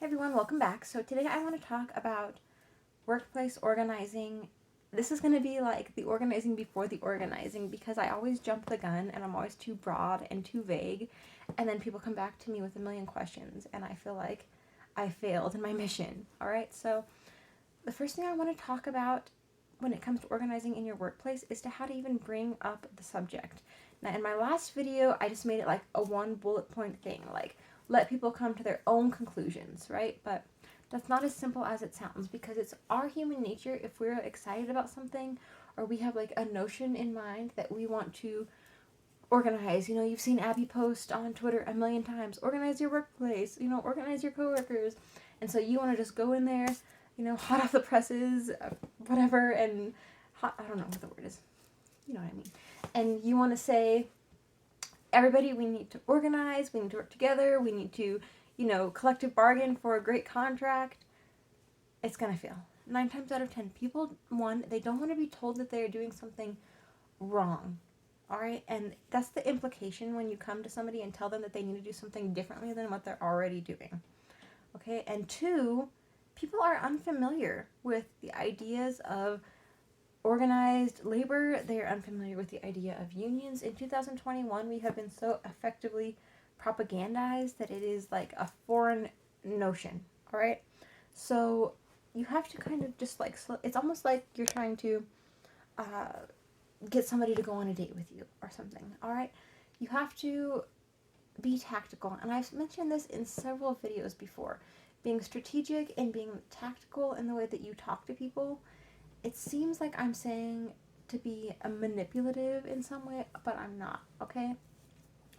Hey everyone, welcome back. So today I want to talk about workplace organizing. This is going to be like the organizing before the organizing because I always jump the gun and I'm always too broad and too vague. And then people come back to me with a million questions and I feel like I failed in my mission. All right, so the first thing I want to talk about when it comes to organizing in your workplace is to how to even bring up the subject. Now, in my last video, I just made it like a one bullet point thing, like let people come to their own conclusions, right? But that's not as simple as it sounds because it's our human nature if we're excited about something or we have like a notion in mind that we want to organize. You know, you've seen Abby post on Twitter a million times, organize your workplace, organize your coworkers. And so you want to just go in there, hot off the presses, whatever, and hot, I don't know what the word is. You know what I mean. And you want to say, everybody, we need to organize, we need to work together, we need to, collective bargain for a great contract. It's going to fail. 9 times out of 10, people, one, they don't want to be told that they're doing something wrong. All right, and that's the implication when you come to somebody and tell them that they need to do something differently than what they're already doing. Okay, and two, people are unfamiliar with the ideas of organized labor. They are unfamiliar with the idea of unions. In 2021, we have been so effectively propagandized that it is like a foreign notion. All right, so you have to kind of just like, it's almost like you're trying to get somebody to go on a date with you or something. All right, you have to be tactical, and I've mentioned this in several videos before. Being strategic and being tactical in the way that you talk to people. It seems like I'm saying to be a manipulative in some way, but I'm not. Okay,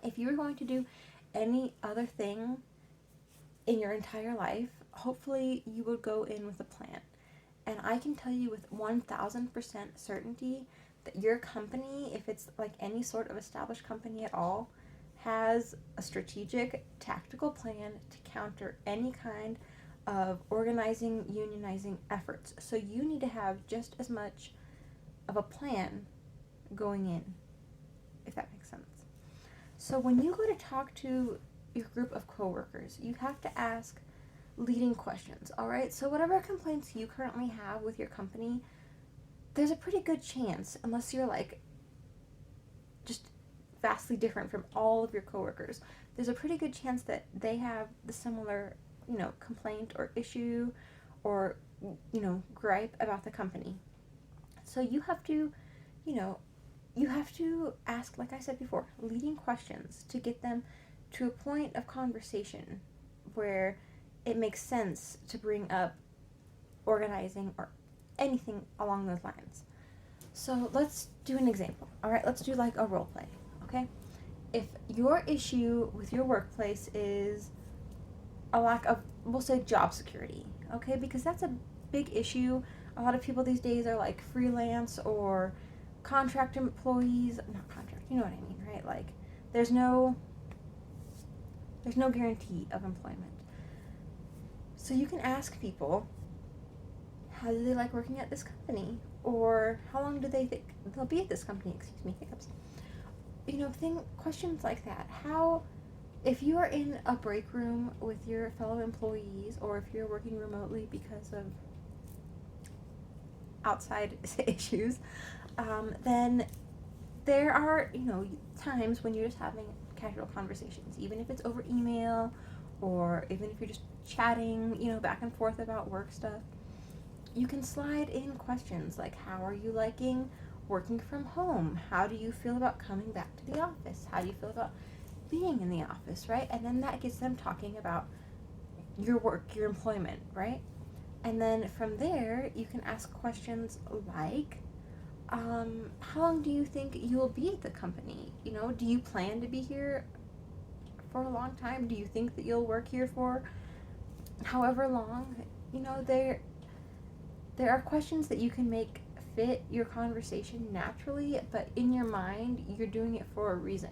if you're going to do any other thing in your entire life, hopefully you would go in with a plan. And I can tell you with 1000% certainty that your company, if it's like any sort of established company at all, has a strategic, tactical plan to counter any kind of organizing, unionizing efforts. So you need to have just as much of a plan going in, if that makes sense. So when you go to talk to your group of coworkers, you have to ask leading questions, all right? So whatever complaints you currently have with your company, there's a pretty good chance, unless you're like just vastly different from all of your coworkers, there's a pretty good chance that they have the similar, complaint or issue or, gripe about the company. So you have to, you have to ask, like I said before, leading questions to get them to a point of conversation where it makes sense to bring up organizing or anything along those lines. So let's do an example. All right, let's do like a role play. Okay, if your issue with your workplace is a lack of, we'll say, job security, okay, because that's a big issue. A lot of people these days are like freelance or contract employees, not contract, you know what I mean, right? Like there's no guarantee of employment. So you can ask people, how do they like working at this company? Or how long do they think they'll be at this company? Excuse me, hiccups. Questions like that. How, if you are in a break room with your fellow employees, or if you're working remotely because of outside issues, then there are, times when you're just having casual conversations, even if it's over email, or even if you're just chatting, back and forth about work stuff. You can slide in questions like, how are you liking working from home? How do you feel about coming back to the office? How do you feel about being in the office, right? And then that gets them talking about your work, your employment, right? And then from there, you can ask questions like, how long do you think you'll be at the company? Do you plan to be here for a long time? Do you think that you'll work here for however long? There are questions that you can make fit your conversation naturally, but in your mind, you're doing it for a reason,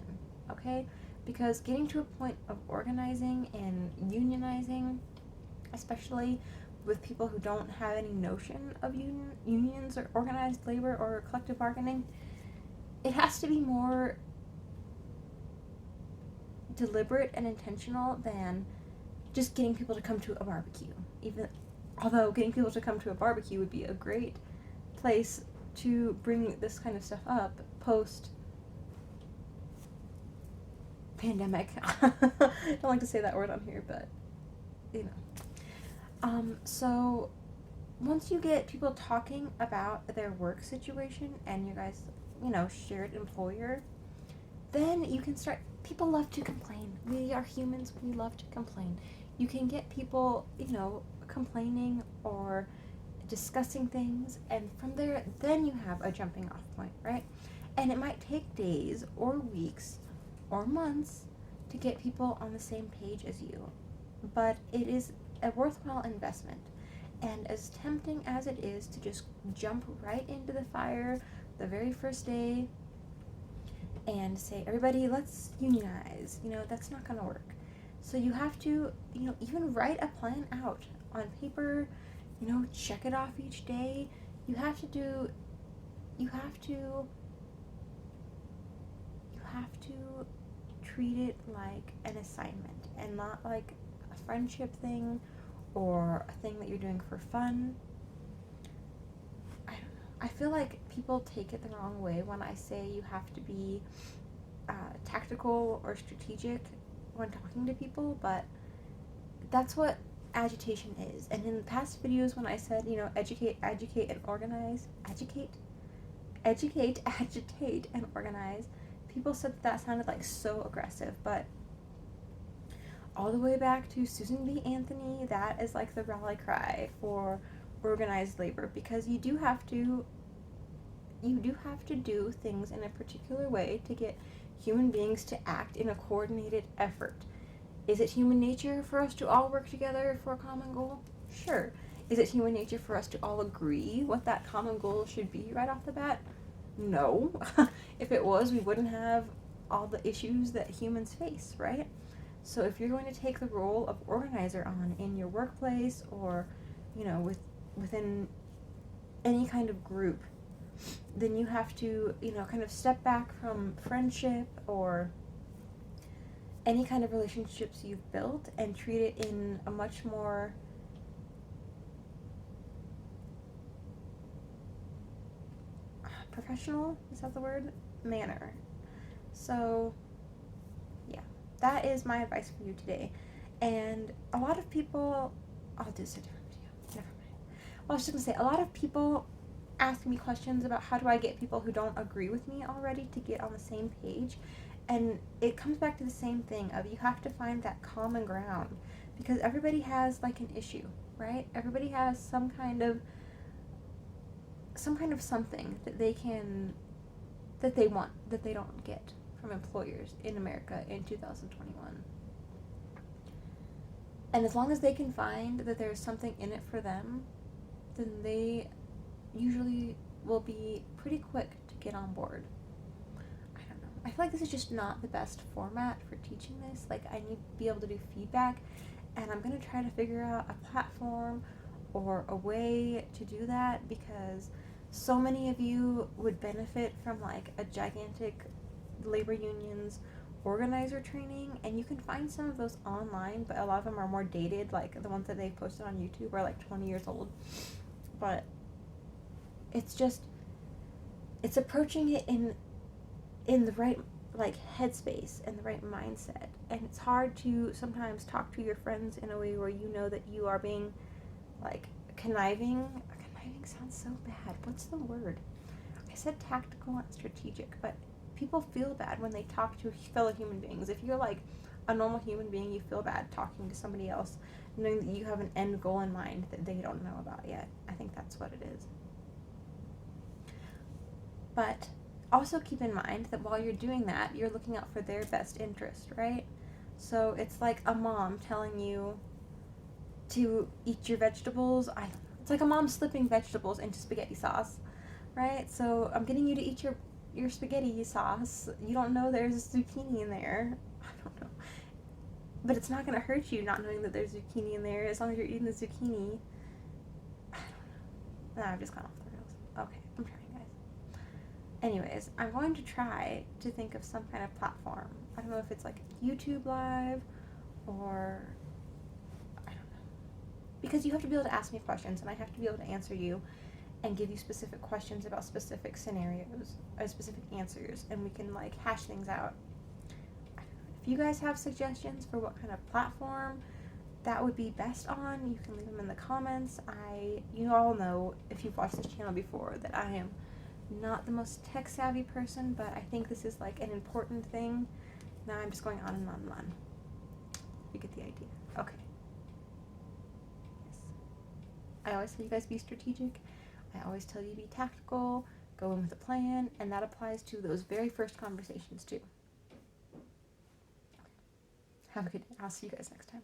okay? Because getting to a point of organizing and unionizing, especially with people who don't have any notion of unions or organized labor or collective bargaining, it has to be more deliberate and intentional than just getting people to come to a barbecue. Even although getting people to come to a barbecue would be a great place to bring this kind of stuff up post pandemic. I don't like to say that word on here, but you know. So once you get people talking about their work situation and you guys, shared employer, then you can start. People love to complain. We are humans. We love to complain. You can get people, complaining or discussing things, and from there, then you have a jumping off point, right? And it might take days or weeks or months to get people on the same page as you, but it is a worthwhile investment. And as tempting as it is to just jump right into the fire the very first day and say, everybody, let's unionize, that's not going to work. So you have to, even write a plan out on paper, check it off each day. You have to treat it like an assignment and not like a friendship thing or a thing that you're doing for fun. I don't know. I feel like people take it the wrong way when I say you have to be tactical or strategic when talking to people, but that's what agitation is. And in the past videos when I said, educate, and organize, agitate, agitate, and organize, people said that sounded like so aggressive, but all the way back to Susan B. Anthony, that is like the rally cry for organized labor, because you do have to do things in a particular way to get human beings to act in a coordinated effort. Is it human nature for us to all work together for a common goal? Sure. Is it human nature for us to all agree what that common goal should be right off the bat? No. If it was, we wouldn't have all the issues that humans face, right? So if you're going to take the role of organizer on in your workplace or, within any kind of group, then you have to, kind of step back from friendship or any kind of relationships you've built and treat it in a much more professional, is that the word? Manner. So, yeah, that is my advice for you today. And a lot of people, I'll do this a different video, never mind. Well, I was just going to say, a lot of people ask me questions about how do I get people who don't agree with me already to get on the same page. And it comes back to the same thing of you have to find that common ground, because everybody has like an issue, right? Everybody has some kind of something that they want that they don't get from employers in America in 2021. And as long as they can find that there's something in it for them, then they usually will be pretty quick to get on board. I feel like this is just not the best format for teaching this. Like, I need to be able to do feedback, and I'm going to try to figure out a platform or a way to do that, because so many of you would benefit from like a gigantic labor unions organizer training, and you can find some of those online, but a lot of them are more dated. Like the ones that they've posted on YouTube are like 20 years old. But it's approaching it in the right like headspace and the right mindset. And it's hard to sometimes talk to your friends in a way where you know that you are being like conniving. Conniving sounds so bad. What's the word? I said tactical and strategic, but people feel bad when they talk to fellow human beings. If you're like a normal human being, you feel bad talking to somebody else, knowing that you have an end goal in mind that they don't know about yet. I think that's what it is. But also keep in mind that while you're doing that, you're looking out for their best interest, right? So it's like a mom telling you to eat your vegetables. It's like a mom slipping vegetables into spaghetti sauce, right? So I'm getting you to eat your spaghetti sauce. You don't know there's zucchini in there. I don't know. But it's not going to hurt you not knowing that there's zucchini in there as long as you're eating the zucchini. I don't know. Nah, I've just gone off the rails. Okay, I'm trying, guys. Anyways, I'm going to try to think of some kind of platform. I don't know if it's like YouTube Live or because you have to be able to ask me questions and I have to be able to answer you and give you specific questions about specific scenarios or specific answers, and we can like hash things out. If you guys have suggestions for what kind of platform that would be best on, you can leave them in the comments. You all know, if you've watched this channel before, that I am not the most tech savvy person, but I think this is like an important thing. Now I'm just going on and on and on. You get the idea. Okay. Yes. I always tell you guys be strategic. I always tell you be tactical, go in with a plan, and that applies to those very first conversations too. Okay. Have a good day. I'll see you guys next time.